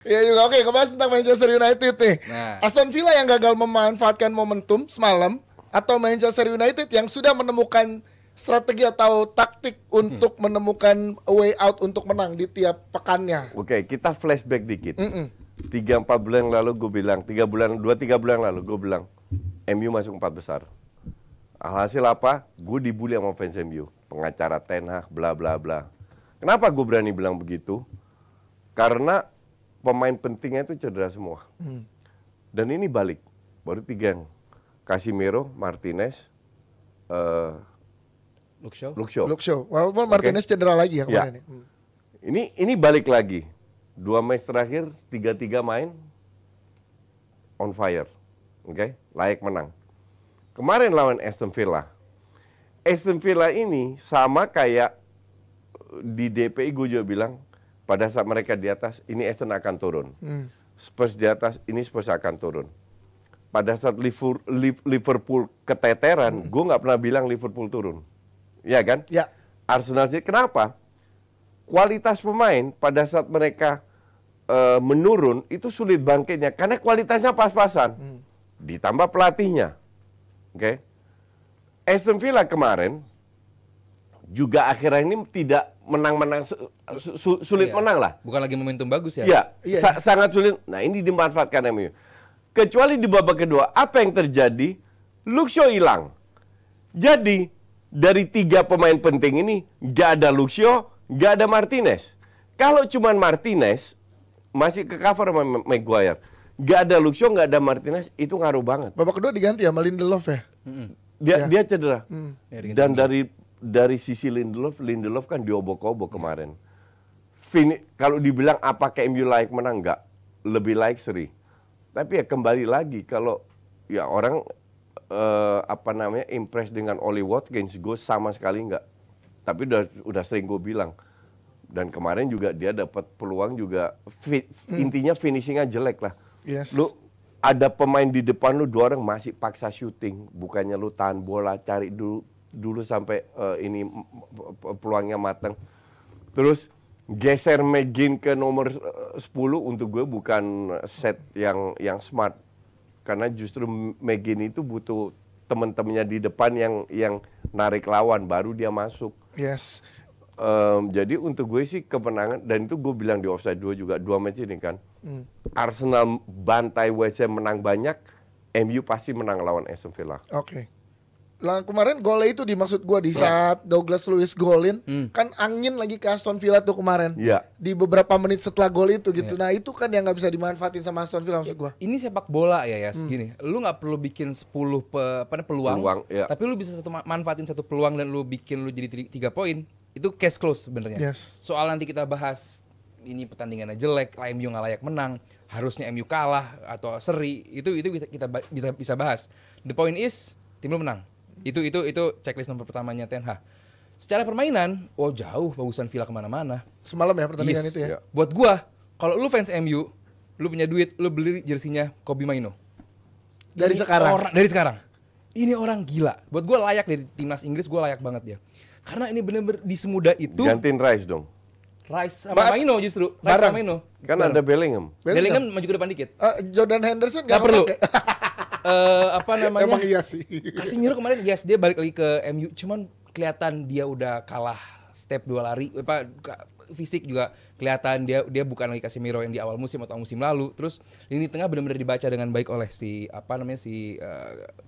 Iya juga. Oke, ngebahas tentang Manchester United nih. Nah. Aston Villa yang gagal memanfaatkan momentum semalam atau Manchester United yang sudah menemukan strategi atau taktik untuk menemukan way out untuk menang di tiap pekannya. Oke, kita flashback dikit. 3-4 bulan yang lalu gue bilang, 2-3 bulan yang lalu gue bilang MU masuk 4 besar. Alhasil apa? Gue dibully sama fans MU, pengacara Ten Hag, bla bla bla. Kenapa gue berani bilang begitu? Karena pemain pentingnya itu cedera semua. Dan ini balik, baru 3 yang Casemiro, Martinez, Luke Shaw. Walaupun Martinez cedera lagi ya kemarin. Ini balik lagi. 2 match terakhir, 3-3 main on fire. Oke, layak menang. Kemarin lawan Aston Villa. Aston Villa ini sama kayak di DPI gue juga bilang, pada saat mereka di atas, ini Aston akan turun. Spurs di atas, ini Spurs akan turun. Pada saat Liverpool keteteran, gue nggak pernah bilang Liverpool turun. Ya kan? Ya. Arsenal sih, kenapa? Kualitas pemain pada saat mereka menurun, itu sulit bangkitnya. Karena kualitasnya pas-pasan. Ditambah pelatihnya. Oke. Aston Villa kemarin juga akhirnya ini tidak menang-menang, sulit menang lah. Bukan lagi momentum bagus ya? Iya, sangat sulit. Nah, ini dimanfaatkan MU. Kecuali di babak kedua, apa yang terjadi? Luke Shaw hilang. Jadi, dari 3 pemain penting ini, gak ada Luke Shaw, gak ada Martinez. Kalau cuman Martinez, masih ke cover sama Maguire. Gak ada Luke Shaw, gak ada Martinez, itu ngaruh banget. Babak kedua diganti ya sama Lindelof ya? Dia cedera. Dan dari sisi Lindelof kan diobok-obok kemarin. Kalau dibilang apakah MU layak menang, enggak. Lebih layak seri. Tapi ya kembali lagi, kalau ya orang impress dengan Oli Watkins, gue sama sekali enggak. Tapi udah sering gue bilang. Dan kemarin juga dia dapat peluang juga, intinya finishingnya jelek lah. Yes. Lu ada pemain di depan lu 2 orang masih paksa syuting, bukannya lu tahan bola, cari dulu sampai ini peluangnya matang. Terus geser McGinn ke nomor 10 untuk gue bukan set yang smart. Karena justru McGinn itu butuh teman-temannya di depan yang narik lawan, baru dia masuk. Yes. Jadi untuk gue sih kemenangan, dan itu gue bilang di Offside 2 juga, 2 match ini kan. Arsenal bantai West Ham menang banyak, MU pasti menang lawan Aston Villa. Oke. Lah kemarin golnya itu dimaksud gue di saat Douglas Luiz golin, kan angin lagi ke Aston Villa tuh kemarin. Iya. Di beberapa menit setelah gol itu gitu. Nah itu kan yang nggak bisa dimanfaatin sama Aston Villa maksud gue. Ini sepak bola ya gini. Lu nggak perlu bikin 10 peluang, ya. tapi lu bisa manfaatin 1 peluang dan lu bikin lu jadi 3 poin. Itu case close sebenarnya. Yes. Soal nanti kita bahas ini pertandingannya jelek, MU nggak layak menang, harusnya MU kalah atau seri, itu kita bisa bahas. The point is tim lu menang. Itu checklist nomor pertamanya Ten Hag. Secara permainan, jauh bagusan Villa kemana-mana. Semalam ya pertandingan itu ya. Buat gua, kalau lu fans MU, lu punya duit, lu beli jersinya Kobe Mainoo. Dari sekarang. Dari sekarang. Ini orang gila. Buat gua layak dari timnas Inggris, gua layak banget dia. Karena ini benar-benar di semudah itu. Gantiin Rice dong. Rice sama Mainoo justru. Rice sama Mainoo. Kan ada Bellingham. Bellingham maju ke depan dikit. Jordan Henderson nggak perlu. Apa namanya? Emang iya sih. Casemiro kemarin dia balik lagi ke MU, cuman kelihatan dia udah kalah step 2 lari. Fisik juga kelihatan dia bukan lagi Casemiro yang di awal musim atau musim lalu. Terus lini tengah benar-benar dibaca dengan baik oleh si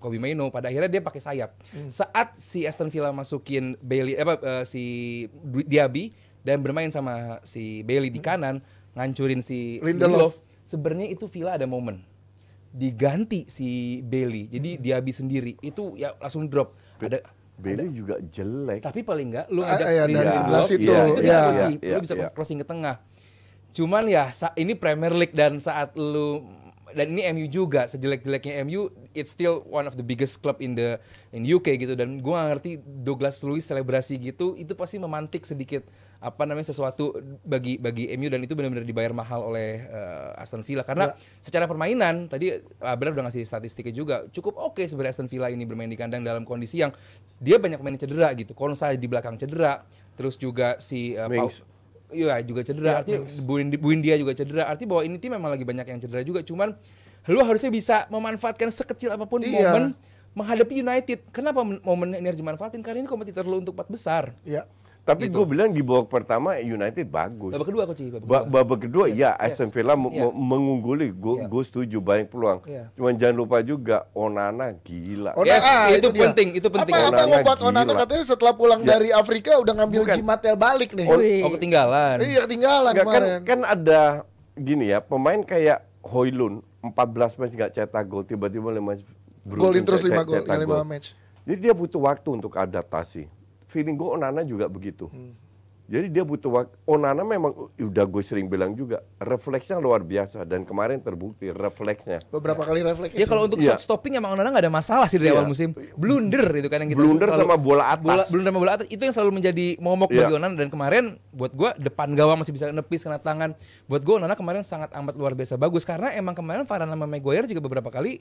Kobe Mainoo. Pada akhirnya dia pakai sayap. Saat si Aston Villa masukin Bailey si Diaby dan bermain sama si Bailey di kanan, ngancurin si Lindelof. Sebenarnya itu Villa ada momen diganti si Bailey, jadi Diaby sendiri itu ya langsung drop. Bailey juga jelek. Tapi paling enggak lu ngajak dari sebelah situ lu bisa crossing ke tengah. Cuman ya ini Premier League dan saat lu, dan ini MU juga, sejelek-jeleknya MU, it's still one of the biggest club in UK gitu, dan gua gak ngerti Douglas Luiz selebrasi gitu, itu pasti memantik sedikit sesuatu bagi MU, dan itu benar-benar dibayar mahal oleh Aston Villa karena secara permainan tadi Abel udah ngasih statistiknya juga cukup oke sebenarnya. Aston Villa ini bermain di kandang dalam kondisi yang dia banyak main cedera gitu. Kalau saya di belakang cedera, terus juga si Iya juga cedera, artinya Buendia juga cedera. Artinya bahwa ini tim memang lagi banyak yang cedera juga. Cuman lu harusnya bisa memanfaatkan sekecil apapun momen menghadapi United. Kenapa momen ini harus dimanfaatin? Karena ini kompetitor lu untuk 4 besar. Iya. Tapi gue bilang di babak pertama United bagus. Babak kedua Coach. Babak kedua Aston Villa mengungguli. Gue setuju banyak peluang. Cuman jangan lupa juga Onana gila. Itu penting. Apa yang membuat Onana katanya setelah pulang dari Afrika udah ngambil jimatel balik nih. Ketinggalan. Iya, ketinggalan kemarin. Kan ada gini ya, pemain kayak Højlund 14 match gak cetak gol, tiba-tiba 5 match golin terus 5 gol, 5 match. Jadi dia butuh waktu untuk adaptasi. Feeling gue Onana juga begitu. Jadi dia butuh waktu. Onana memang udah gue sering bilang juga refleksnya luar biasa dan kemarin terbukti refleksnya. Beberapa kali refleks. Ya kalau untuk shot stopping emang Onana nggak ada masalah sih dari awal musim. Blunder itu kan yang kita blunder sama bola atas. Blunder sama bola atas itu yang selalu menjadi momok bagi Onana, dan kemarin buat gue depan gawang masih bisa nepis kena tangan. Buat gue Onana kemarin sangat amat luar biasa bagus karena emang kemarin Varane sama Maguire juga beberapa kali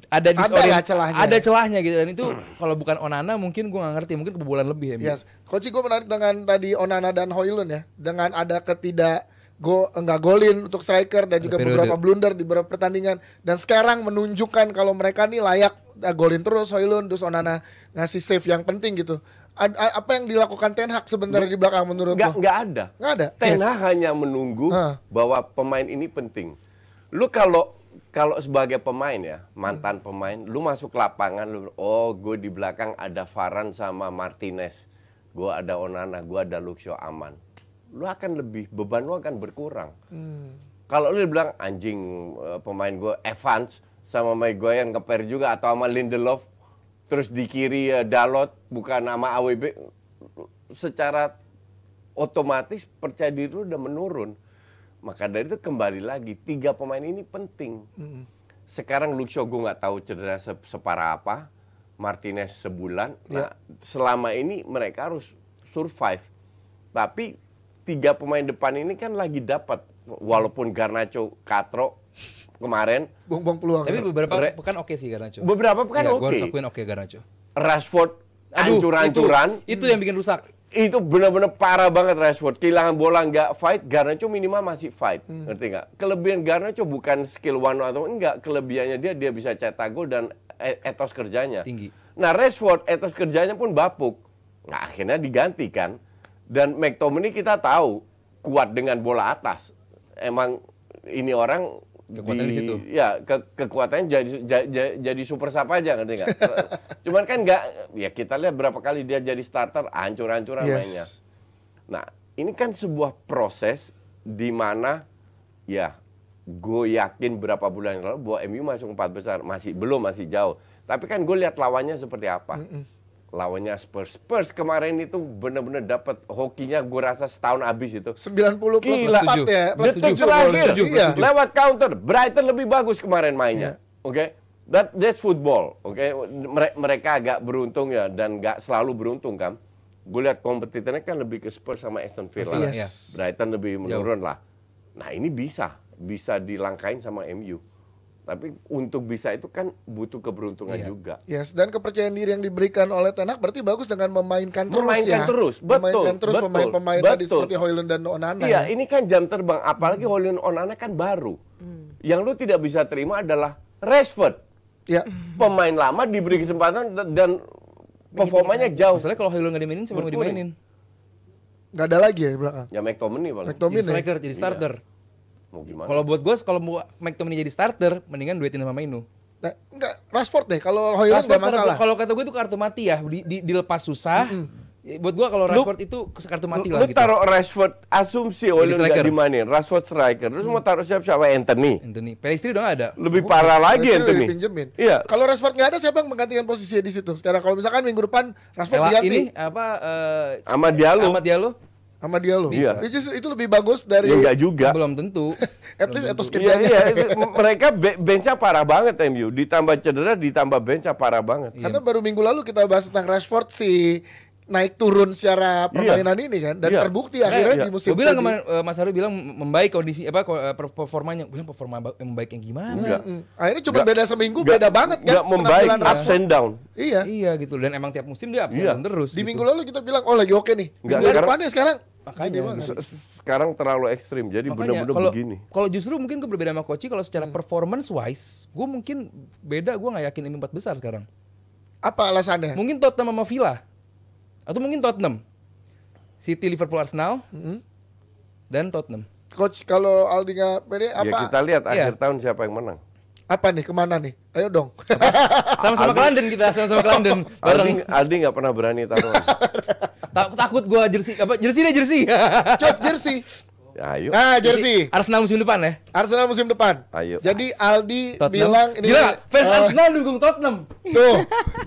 ada celahnya gitu, dan itu kalau bukan Onana mungkin gue nggak ngerti, mungkin kebobolan lebih ya. Yes. Coach, gue menarik dengan tadi Onana dan Højlund ya, dengan ada nggak golin untuk striker dan juga beberapa blunder di beberapa pertandingan, dan sekarang menunjukkan kalau mereka nih layak golin terus Højlund, terus Onana ngasih save yang penting gitu. Apa yang dilakukan Ten Hag sebenarnya di belakang menurut lo? Nggak ada. Ten Hag hanya menunggu bahwa pemain ini penting. Lu kalau sebagai pemain ya, mantan pemain, lu masuk lapangan, gue di belakang ada Varane sama Martinez, gue ada Onana, gue ada Luke Shaw aman. Lu akan beban lu akan berkurang. Kalau lu bilang anjing pemain gue Evans sama Maguire yang keper juga, atau sama Lindelof, terus di kiri Dalot bukan nama AWB, secara otomatis percaya diri lu udah menurun. Maka dari itu kembali lagi 3 pemain ini penting. Sekarang Luke Shaw gue nggak tahu cedera separah apa, Martinez sebulan. Nah, selama ini mereka harus survive. Tapi 3 pemain depan ini kan lagi dapat, walaupun Garnacho katro kemarin. Buang peluang. Tapi beberapa pekan oke sih Garnacho. Beberapa pekan oke. Gue harus akuin oke Garnacho. Rashford hancur-hancuran. Itu yang bikin rusak. Itu benar-benar parah banget Rashford. Kehilangan bola nggak fight, Garnacho minimal masih fight. Ngerti nggak? Kelebihan Garnacho bukan skill one atau enggak. Kelebihannya dia bisa cetak gol dan etos kerjanya tinggi. Nah Rashford etos kerjanya pun bapuk. Nah akhirnya digantikan. Dan McTominay kita tahu kuat dengan bola atas. Emang ini orang kekuatan di situ. Ya, kekuatannya jadi super sub aja, ngerti nggak? Cuman kan nggak, ya kita lihat berapa kali dia jadi starter, hancur-hancuran mainnya. Nah, ini kan sebuah proses di mana ya gue yakin berapa bulan yang lalu bahwa MU masuk 4 besar, masih jauh. Tapi kan gue lihat lawannya seperti apa. Lawannya Spurs kemarin itu benar-benar dapat hokinya, gue rasa setahun habis itu. 90 plus 4 ya. Detik terakhir lewat counter, Brighton lebih bagus kemarin mainnya. Oke. That's football. Oke. Mereka agak beruntung ya, dan nggak selalu beruntung kan. Gue lihat kompetitornya kan lebih ke Spurs sama Aston Villa. Brighton lebih menurun lah. Nah, ini bisa dilangkain sama MU. Tapi untuk bisa itu kan butuh keberuntungan juga. Yes, dan kepercayaan diri yang diberikan oleh Ten Hag berarti bagus dengan memainkan terus Memainkan terus pemain-pemain tadi seperti Højlund dan Onana. Iya, ini kan jam terbang. Apalagi Højlund Onana kan baru. Yang lu tidak bisa terima adalah Rashford. Pemain lama diberi kesempatan dan performanya jauh. Masalahnya kalau Højlund nggak dimainin, siapa mau dimainin? Nggak ada lagi ya di belakang. Ya McTominay paling. Jadi striker, jadi starter. Mau gimana? Kalau buat gue, kalau mau McTominay jadi starter, mendingan duetin sama Mainu. Nah, enggak, Rashford deh. Kalau Højlund nggak masalah. Kalau kata gue itu kartu mati ya, dilepas susah. Buat gue kalau Rashford itu kartu mati lah gitu. Lu taruh Rashford, asumsi Højlund nggak dimainin, Rashford striker. Terus mau taruh siapa? Anthony. Pelistri udah nggak ada. Lebih parah lagi Anthony. Iya. Kalau Rashford nggak ada, siapa yang menggantikan posisinya di situ? Sekarang kalau misalkan minggu depan Rashford diganti. Ini apa? Ahmad Diallo. Sama dia loh. Iya. Itu lebih bagus dari. Ya enggak juga. Belum tentu. At least etos kerjanya. Mereka benchnya parah banget MU. Ditambah cedera, ditambah benchnya parah banget. Karena baru minggu lalu kita bahas tentang Rashford si naik turun secara permainan ini kan, dan terbukti akhirnya di musim. Gue bilang kemarin Mas Haru bilang membaik kondisi performanya. Gue bilang performa membaik yang gimana? Akhirnya cuma beda seminggu, beda banget kan. Gak membaik, ups and down. Iya gitu, dan emang tiap musim dia ups and down terus. Di minggu lalu kita bilang lagi oke nih. Minggu depannya sekarang sekarang terlalu ekstrim, jadi benar-benar begini. Kalau justru mungkin gue berbeda sama Koci, kalau secara performance wise, gue mungkin beda, gue nggak yakin ini 4 besar sekarang. Apa alasannya? Mungkin Tottenham sama Villa, atau mungkin Tottenham, City, Liverpool, Arsenal, dan Tottenham. Coach, kalau Aldi nggak pede apa? Ya kita lihat akhir tahun siapa yang menang. Apa nih, kemana nih? Ayo dong. Sama-sama ke London kita, sama-sama ke London. Aldi nggak pernah berani taruhan. Takut gue jersey jersey. Coach jersey. Ya, ayo. Nah, jersey. Arsenal musim depan ya. Arsenal musim depan. Ayo. Jadi Aldi Tottenham. bilang ini. Gila, fans Arsenal dukung Tottenham. Tuh.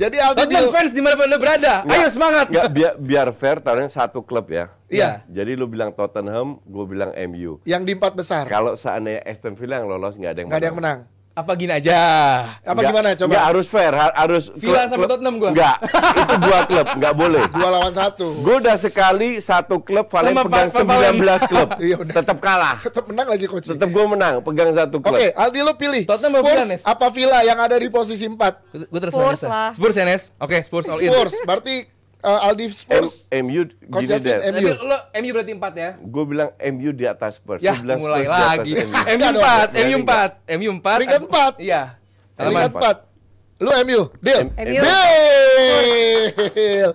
Jadi Aldi Tottenham fans di mana Anda berada. Ayo semangat. Nggak, biar fair taruhnya satu klub ya. Iya. Jadi lu bilang Tottenham, gue bilang MU. Yang di 4 besar. Kalau seandainya Aston Villa yang lolos nggak ada yang nggak ada yang menang. Apa gini aja? Gimana coba? Nggak harus fair, harus Villa sama Tottenham gua. Nggak, itu 2 klub, nggak boleh. 2 lawan 1. Gue udah sekali 1 klub, Valen Sama pegang Valen. 19 klub. Iya, udah. Tetap kalah. Tetap menang lagi coach. Tetap gue menang, pegang 1 klub. Oke, Aldi lo pilih Tottenham apa Villa, Spurs Nes? apa Villa yang ada di posisi 4? Gue terus Spurs lah. Spurs ya Nes. Oke, Spurs all in. Spurs, berarti Aldi Spurs. MU Coach gini Justin, deh. MU. Tapi lo MU berarti 4 ya? Gue bilang MU di atas Spurs. Ya, Lu bilang mulai Spurs di atas lagi. MU. MU 4. MU 4. Peringkat 4. Iya. Peringkat Alaman. 4. Lu MU, deal. MU. Deal.